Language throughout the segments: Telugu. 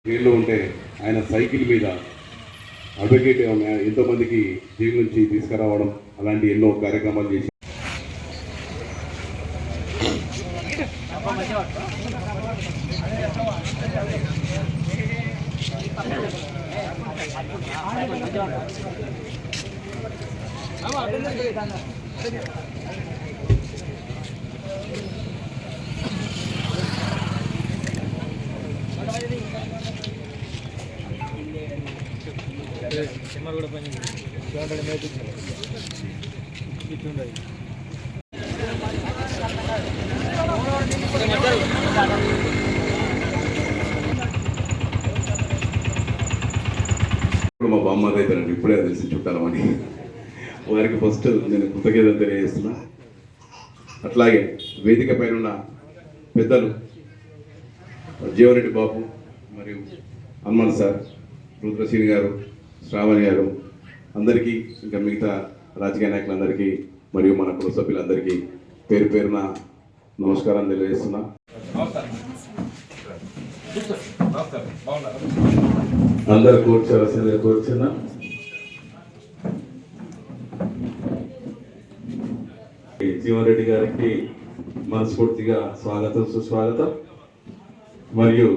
జైల్లో ఉంటే ఆయన సైకిల్ మీద అడ్వకేట్ ఎంతోమందికి జైలు నుంచి తీసుకురావడం అలాంటి ఎన్నో కార్యక్రమాలు చేసి కూడా పని మా బామ్మారు అవుతారండి, ఇప్పుడే తెలిసి చుట్టాలని వారికి ఫస్ట్ నేను కృతజ్ఞతలు తెలియజేస్తున్నా. అట్లాగే వేదిక పైన ఉన్న పెద్దలు జీవరెడ్డి బాబు మరియు హనుమాన్ సార్, రుద్రశ్రీని గారు, శ్రావణి గారు, అందరికీ ఇంకా మిగతా రాజకీయ నాయకులందరికీ మరియు మన కుల సభ్యులందరికీ పేరు పేరున నమస్కారం తెలియజేస్తున్నా. అందరు కూర్చోవలసిందిగా కూర్చున్నా. జీవన్ రెడ్డి గారికి మనస్ఫూర్తిగా స్వాగతం, సుస్వాగతం. మరియు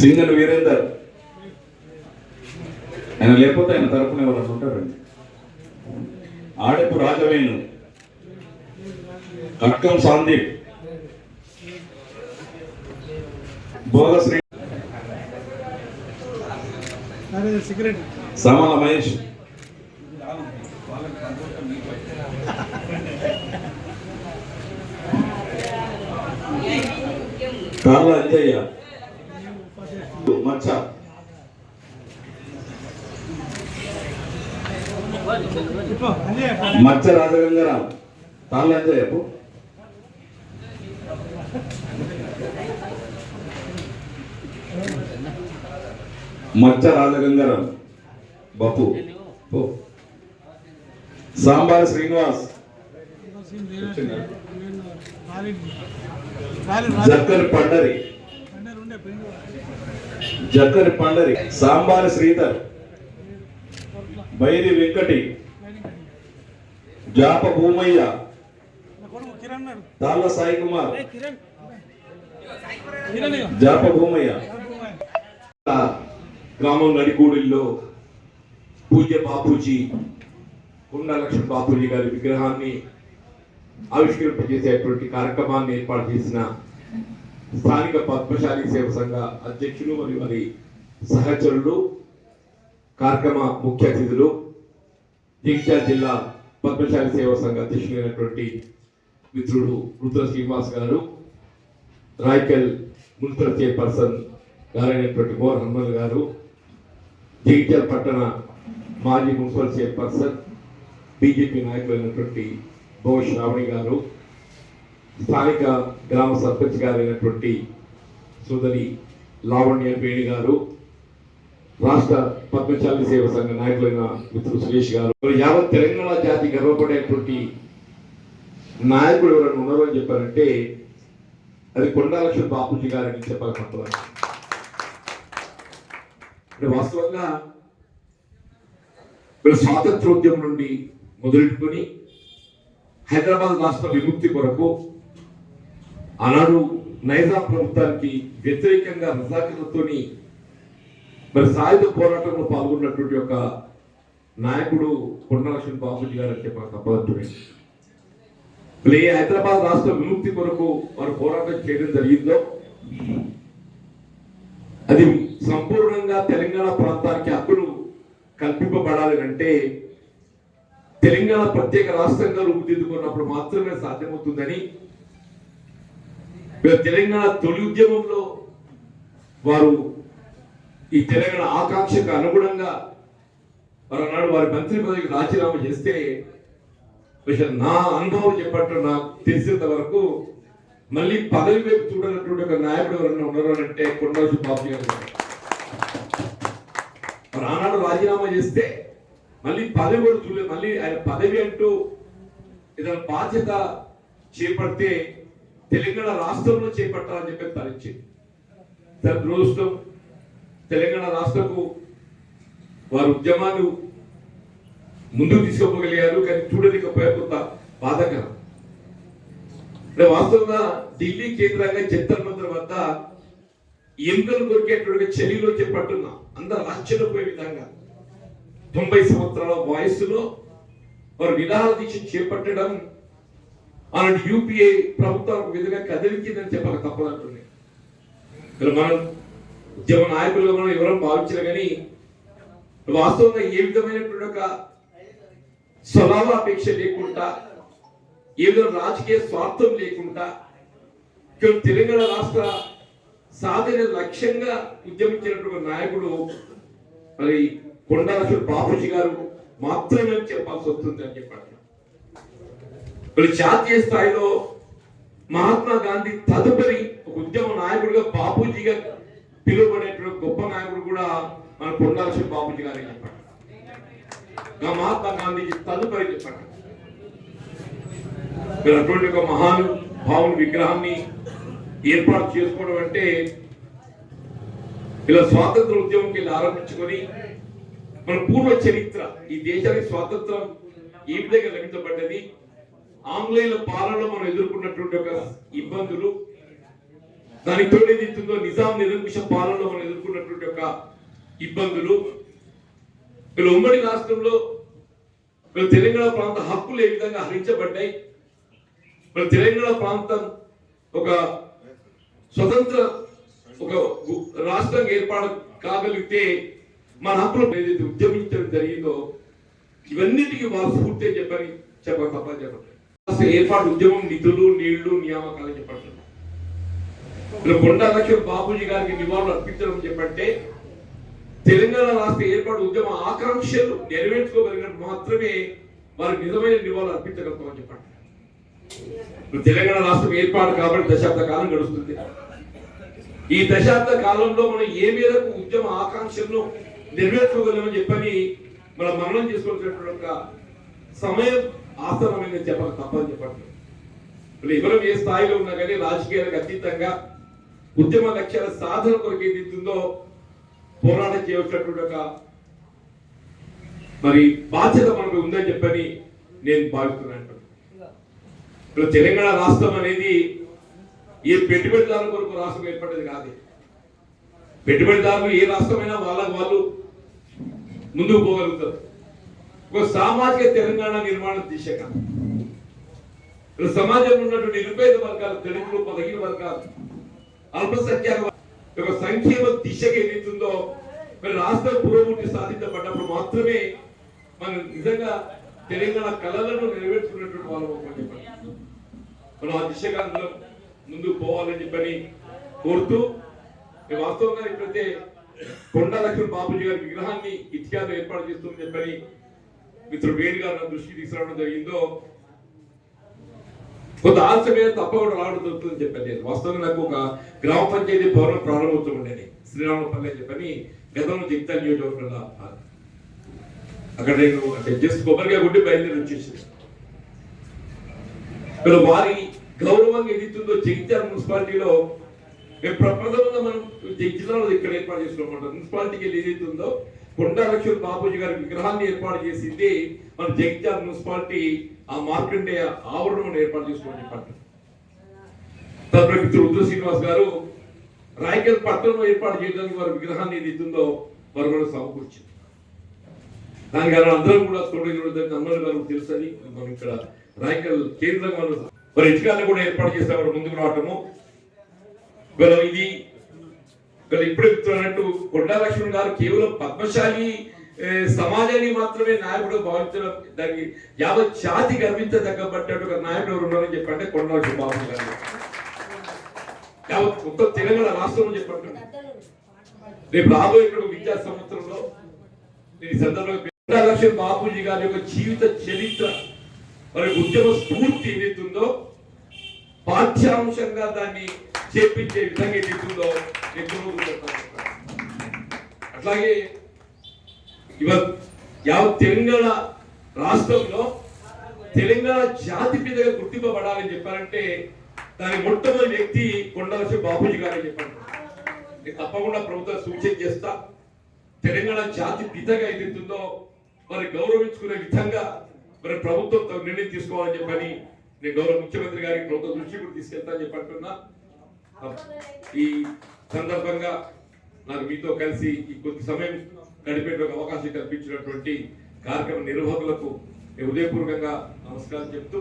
సింగల్ వీరేందర్, ఆయన లేకపోతే ఆయన తరపున ఎవరు ఉంటారండి. ఆడపు రాజవేణు, కట్కం సందీప్, భోగశ్రీ, సామాల మహేష్, కార్ల అంజయ్య, మచ్చ, మచ్చ రాజగంగారాం, తాళ్ళ అంజయ్య, మచ్చ రాజగంగారాం, బప్పు, సాంబార్ శ్రీనివాస్, జక్కర్ పండరి, జక్కర్ పండరి, సాంబార్ శ్రీధర్, బైరి వెంకటి, జాప భూమయ్య, తాళ్ళ సాయి కుమార్, జాప భూమయ్య. గ్రామం నడికూడిల్లో పూజ్య బాపూజీ, కొండా లక్ష్మణ్ బాపూజీ గారి విగ్రహాన్ని ఆవిష్కరింపజేసేటువంటి కార్యక్రమాన్ని ఏర్పాటు చేసిన స్థానిక పద్మశాలి సేవ సంఘ అధ్యక్షులు మరియు వారి సహచరులు, కార్యక్రమ ముఖ్య అతిథులు, జగిత్యాల జిల్లా పద్మశాలి సేవ సంఘ అధ్యక్షులైనటువంటి మిత్రుడు రుద్ర శ్రీనివాస్ గారు, రాయకల్ మున్సిపల్ చైర్పర్సన్ గారైనటువంటి మోర్ హనుమల్ గారు, జగిత్యాల పట్టణ మాజీ మున్సిపల్ చైర్పర్సన్ బీజేపీ నాయకులైనటువంటి భో శ్రావణి గారు, స్థానిక గ్రామ సర్పంచ్ గారైనటువంటి సోదరి లావణ్య వేణి గారు, రాష్ట్ర పద్మశాలి సేవ సంఘ నాయకులైన మిత్రుడు సురేష్ గారు, యావత్ తెలంగాణ జాతి గర్వపడేటువంటి నాయకుడు ఎవరైనా ఉన్నారు అని చెప్పారంటే అది కొండా లక్ష్మణ్ బాపూజీ గారని చెప్పాలనుకుంటున్నారు. వాస్తవంగా స్వాతంత్రోద్యమం నుండి మొదలెట్టుకొని హైదరాబాద్ రాష్ట్ర విముక్తి కొరకు ఆనాడు నైజాం ప్రభుత్వానికి వ్యతిరేకంగా రజాకర్లతో మరి సాయుధ పోరాటంలో పాల్గొన్నటువంటి ఒక నాయకుడు కొండా లక్ష్మణ్ బాపూజీ గారు అని చెప్పాలి తప్పదంటున్నాయి. హైదరాబాద్ రాష్ట్ర విముక్తి కొరకు వారు పోరాటం చేయడం జరిగిందో అది సంపూర్ణంగా తెలంగాణ ప్రాంతానికి హక్కులు కల్పింపబడాలి అంటే తెలంగాణ ప్రత్యేక రాష్ట్రంగా రూపుదిద్దుకున్నప్పుడు మాత్రమే సాధ్యమవుతుందని తెలంగాణ తొలి ఉద్యమంలో వారు ఈ తెలంగాణ ఆకాంక్షకు అనుగుణంగా వారు అన్నాడు వారి మంత్రి పదవికి రాజీనామా చేస్తే నా అనుభవం చెప్పట్టు నాకు తెలిసినంత వరకు మళ్ళీ పదవి వైపు చూడనటువంటి ఒక నాయకుడు ఎవరన్నా ఉన్నారు అంటే కొండా లక్ష్మణ్ బాపూజీ గారు. ఆనాడు రాజీనామా చేస్తే మళ్ళీ పదవి కూడా చూడలేదు. మళ్ళీ ఆయన పదవి అంటూ ఏదైనా బాధ్యత చేపడితే తెలంగాణ రాష్ట్రంలో చేపట్టాలని చెప్పి తరించింది. దురదృష్టం తెలంగాణ రాష్ట్రకు వారు ఉద్యమాలు ముందుకు తీసుకోగలిగారు, కానీ చూడలేకపోయారు. కొంత బాధాకరం. వాస్తవంగా ఢిల్లీ కేంద్రంగా జంతర్ మంతర్ వద్ద ఎన్నికలు కొరికేటువంటి చలిలో చేపట్టున్నా అందరూ ఆశ్చర్యపోయే విధంగా 90 సంవత్సరాల వయస్సులో వారు నిరాహార దీక్ష చేపట్టడం అలాంటి యూపీఏ ప్రభుత్వం విధంగా కదిలించిందని చెప్పక తప్పదంటుంది. మనం ఉద్యమ నాయకులుగా మనం ఎవరో భావించరు, కానీ వాస్తవంగా ఏ విధమైనటువంటి ఒక స్వలాభాపేక్ష లేకుండా, ఏ విధంగా రాజకీయ స్వార్థం లేకుండా తెలంగాణ రాష్ట్ర సాధన లక్ష్యంగా ఉద్యమించినటువంటి నాయకుడు మరి కొండా లక్ష్మణ్ బాపూజీ గారు మాత్రమే చెప్పాల్సి వస్తుంది అని చెప్పారు. మరి జాతీయ స్థాయిలో మహాత్మా గాంధీ తదుపరి ఒక ఉద్యమ నాయకుడిగా బాపూజీగా పిలువబడేటువంటి గొప్ప నాయకుడు కూడా మన కొండా లక్ష్మణ్ బాపూజీ గారు చెప్పాడు. మహాత్మా గాంధీజీ తదుపరి చెప్పాడు. మీరు అటువంటి ఒక మహాను భావుని విగ్రహాన్ని ఏర్పాటు చేసుకోవడం అంటే ఇలా స్వాతంత్ర ఉద్యమంకి ఆరంభించుకొని మన పూర్వ చరిత్ర, ఈ దేశానికి స్వాతంత్రం ఏ విధంగా లభించబడ్డది, ఆంగ్లేయుల పాలనలో మనం ఎదుర్కొన్నటువంటి ఒక ఇబ్బందులు, దానికి తోడేదిస్తుందో నిజాం నిరంకుశ పాలనలో మనం ఎదుర్కొన్నటువంటి ఒక ఇబ్బందులు, వీళ్ళు ఉమ్మడి రాష్ట్రంలో వీళ్ళు తెలంగాణ ప్రాంత హక్కులు ఏ విధంగా హరించబడ్డాయి, వీళ్ళు తెలంగాణ ప్రాంతం ఒక స్వతంత్ర ఒక రాష్ట్రంగా ఏర్పాటు కాగలిగితే మన హక్కులు ఏదైతే ఉద్యమించడం జరిగిందో ఇవన్నిటికీ వారు స్ఫూర్తి అని చెప్పని తప్పని చెప్పండి. ఏర్పాటు ఉద్యమం నిధులు నీళ్లు నియామకాలు చెప్పండి. కొండా లక్ష్మణ్ బాపూజీ గారికి నివాళులు అర్పించడం చెప్పంటే తెలంగాణ రాష్ట్ర ఏర్పాటు ఉద్యమ ఆకాంక్షలు నెరవేర్చుకోగలిగినట్టు మాత్రమే వారికి నిజమైన నివాళులు అర్పించగలుగుతామని చెప్పండి. తెలంగాణ రాష్ట్రం ఏర్పాటు కాబట్టి దశాబ్ద కాలం గడుస్తుంది. ఈ దశాబ్ద కాలంలో మనం ఏ మేరకు ఉద్యమ ఆకాంక్షలను నెరవేర్చుకోగలమని చెప్పని మనం మననం చేసుకోవాల్సినటువంటి ఒక సమయం ఆసనమైందని చెప్పక తప్పని చెప్పండి. ఎవరు ఏ స్థాయిలో ఉన్నా కానీ రాజకీయాలకు అతీతంగా ఉద్యమ లక్ష్యాల సాధన కొరకు ఏదైతుందో పోరాటం చేయవలసినటువంటి ఒక మరి బాధ్యత మనకు ఉందని చెప్పని నేను భావిస్తున్నాను. ఇప్పుడు తెలంగాణ రాష్ట్రం అనేది ఏ పెట్టుబడిదారుల కొరకు రాష్ట్రం ఏర్పడేది కాదు. పెట్టుబడిదారులు ఏ రాష్ట్రమైనా వాళ్ళకు వాళ్ళు ముందుకు పోగలుగుతారు. ఒక సామాజిక తెలంగాణ నిర్మాణ దిశగా సమాజంలో ఉన్నటువంటి నిరుపేద వర్గాలు, దళితులు, బలహీన వర్గాలు, అల్పసంఖ్యాక ఒక సంక్షేమ దిశగా ఏదైతుందో మరి రాష్ట్ర పురోగతి సాధించబడ్డప్పుడు మాత్రమే మనం నిజంగా తెలంగాణ కళలను నెరవేర్చుకున్నటువంటి వాళ్ళం చెప్పండి. మనం ఆ దిశగా ముందుకు పోవాలని చెప్పని కోరుతూ వాస్తవంగా ఇప్పుడైతే కొండా లక్ష్మణ్ బాపూజీ గారి విగ్రహాన్ని ఇతిహాసం ఏర్పాటు చేస్తుందని చెప్పని మిత్రుడు వేణు గారు నా దృష్టికి తీసుకురావడం జరిగిందో కొంత ఆలస్యమైన తప్పకుండా రావడం జరుగుతుందని చెప్పాను. నేను వాస్తవంగా నాకు ఒక గ్రామ పంచాయతీ భవనం ప్రారంభోత్సవం ఉండేది శ్రీరామపల్లి అని చెప్పని గతంలో జగిత్యాల నియోజకవర్గంలో అక్కడ నేను జస్ట్ కొబ్బరిగా కొట్టి బయలుదేరి వచ్చేసి వారి గౌరవంగా ఏదైతుందో జగిత్యాల మున్సిపాలిటీలో మేము ప్రప్రథమంగా మనం జిల్లాలో ఇక్కడ ఏర్పాటు చేసుకున్నమాట మున్సిపాలిటీకి ఏదైతుందో కొండా లక్ష్మణ్ బాపూజీ గారి విగ్రహాన్ని ఏర్పాటు చేసింది మన జగిత్యాల మున్సిపాలిటీ ఆ మార్కండేయ ఆవరణం ఏర్పాటు చేసుకోమని చెప్పారు. తదుపరి మిత్రుడు రుద్ర శ్రీనివాస్ గారు రాయకల్ పట్టణంలో ఏర్పాటు చేయడానికి వారి విగ్రహాన్ని ఏదైతుందో వారు కూడా సమకూర్చింది. దానికి అందరం కూడా తోడు అమ్మలు గారు తెలుసని మనం ఇక్కడ రాయకల్ కేంద్రంగా మరి ఇటుకాలను కూడా ఏర్పాటు చేసేవారు ముందుకు రావటము. ఇది ఇప్పుడే చెప్తున్నట్టు కొండా లక్ష్మణ్ గారు కేవలం పద్మశాలి సమాజాన్ని మాత్రమే నాయకుడు భావించడం, దానికి యావత్ జాతి గర్వించదగ్గబడ్డట్టు ఒక నాయకుడు ఎవరు ఉన్నారని చెప్పంటే కొండా లక్ష్మణ్ బాబు గారు. యావత్ మొత్తం తెలంగాణ రాష్ట్రంలో చెప్పండి. రేపు రాబోయే విద్యా సంవత్సరంలో ఈ సందర్భంగా కొండా లక్ష్మణ్ బాపూజీ గారి యొక్క జీవిత చరిత్ర మరి ఉద్యమ స్ఫూర్తి ఏదైతుందో పాఠ్యాంశంగా దాన్ని చేపించే విధంగా ఏదైతుందో అట్లాగే ఇవాళ యావత్ తెలంగాణ రాష్ట్రంలో తెలంగాణ జాతి మీదగా గుర్తింపబడాలని చెప్పారంటే దాని మొట్టమొదటి వ్యక్తి కొండవలసి బాబూజీ గారే చెప్పండి. నేను తప్పకుండా ప్రభుత్వం సూచన చేస్తా. తెలంగాణ జాతి పితగా ఏదైతుందో మరి గౌరవించుకునే విధంగా మరి ప్రభుత్వం నిర్ణయం తీసుకోవాలని చెప్పని నేను గౌరవ ముఖ్యమంత్రి గారికి ప్రభుత్వ దృష్టి కూడా తీసుకెళ్తానని చెప్పి అంటున్నా. ఈ సందర్భంగా నాకు మీతో కలిసి ఈ కొద్ది సమయం గడిపే అవకాశం కల్పించినటువంటి కార్యక్రమ నిర్వాహకులకు హృదయపూర్వకంగా నమస్కారం చెప్తూ